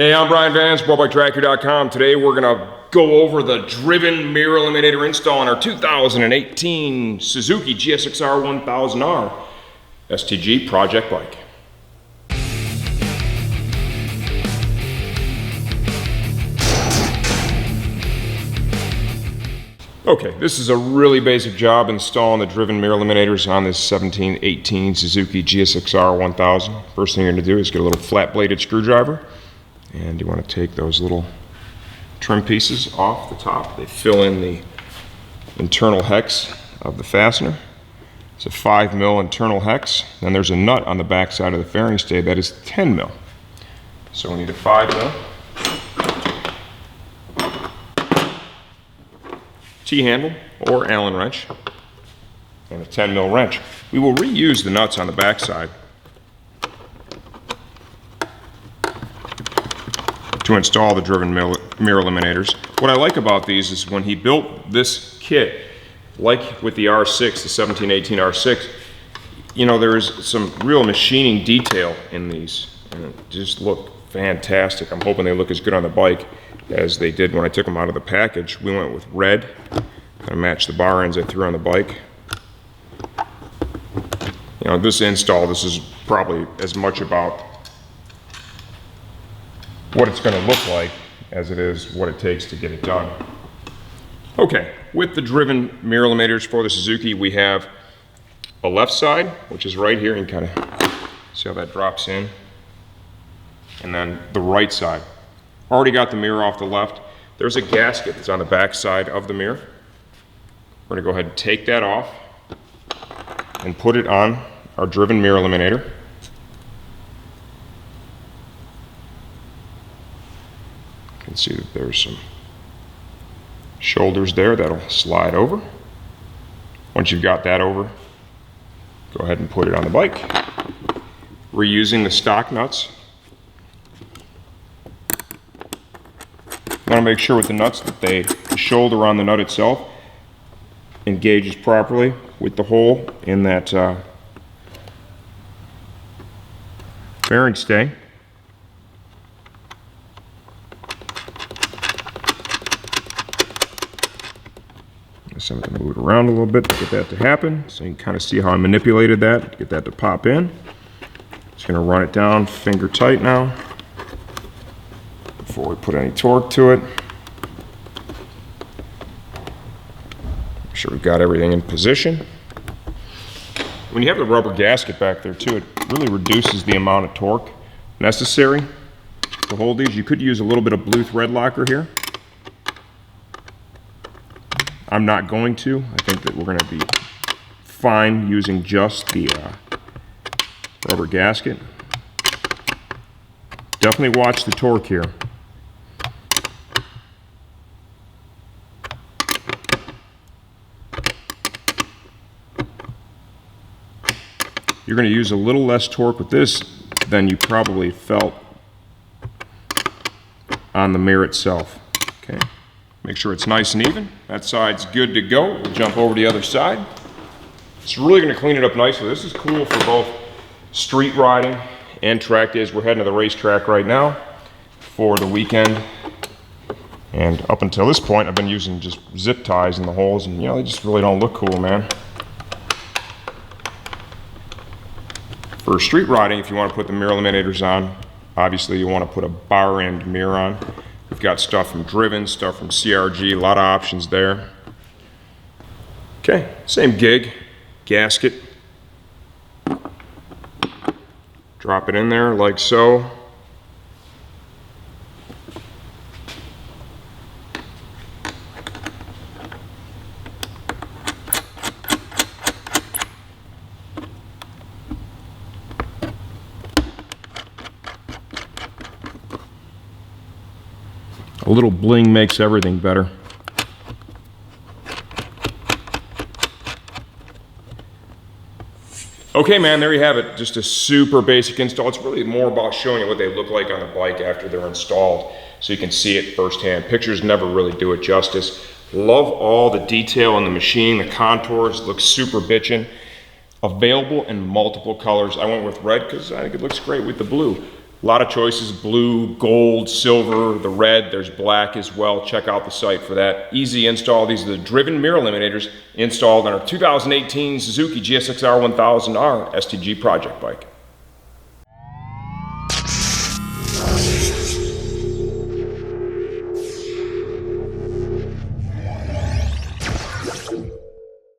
Hey, I'm Brian Van, sportbikes.com. Today we're gonna go over the driven mirror eliminator install on our 2018 Suzuki GSX-R1000R STG project bike. Okay, this is a really basic job installing the driven mirror eliminators on this 17-18 Suzuki GSX-R1000. First thing you're gonna do is get a little flat bladed screwdriver. And you want to take those little trim pieces off the top. They fill in the internal hex of the fastener. It's a 5 mil internal hex. Then there's a nut on the back side of the fairing stay that is 10 mil. So we need a 5 mil T-handle or Allen wrench and a 10 mil wrench. We will reuse the nuts on the back side to install the driven mirror eliminators. What I like about these is when he built this kit, like with the R6, the 1718 R6, you know, there is some real machining detail in these, and it just look fantastic. I'm hoping they look as good on the bike as they did when I took them out of the package. We went with red, kind of matched the bar ends I threw on the bike. You know, this install, this is probably as much about what it's going to look like as it is what it takes to get it done. Okay, with the driven mirror eliminators for the Suzuki, we have a left side, which is right here. You can kind of see how that drops in. And then the right side. Already got the mirror off the left. There's a gasket that's on the back side of the mirror. We're going to go ahead and take that off and put it on our driven mirror eliminator. You can see that there's some shoulders there that'll slide over. Once you've got that over, go ahead and put it on the bike. Reusing the stock nuts. You want to make sure with the nuts that the shoulder on the nut itself engages properly with the hole in that fairing stay. So I'm going to move it around a little bit to get that to happen. So you can kind of see how I manipulated that to get that to pop in. Just going to run it down finger tight now before we put any torque to it. Make sure we've got everything in position. When you have the rubber gasket back there too, it really reduces the amount of torque necessary to hold these. You could use a little bit of blue thread locker here. I'm not going to. I think that we're going to be fine using just the rubber gasket. Definitely watch the torque here. You're going to use a little less torque with this than you probably felt on the mirror itself. Okay. Make sure it's nice and even. That side's good to go. We'll jump over to the other side. It's really going to clean it up nicely. This is cool for both street riding and track days. We're heading to the racetrack right now for the weekend. And up until this point, I've been using just zip ties in the holes, and you know, they just really don't look cool, man. For street riding, if you want to put the mirror eliminators on, obviously you want to put a bar end mirror on. We've got stuff from Driven, stuff from CRG, a lot of options there. Okay, same gig, gasket. Drop it in there like so. A little bling makes everything better. Okay, man, there you have it. Just a super basic install. It's really more about showing you what they look like on the bike after they're installed, so you can see it firsthand. Pictures never really do it justice. Love all the detail in the machine. The contours look super bitchin'. Available in multiple colors. I went with red because I think it looks great with the blue. A lot of choices, blue, gold, silver, the red, there's black as well. Check out the site for that. Easy install. These are the driven mirror eliminators installed on our 2018 Suzuki GSX-R1000R STG project bike.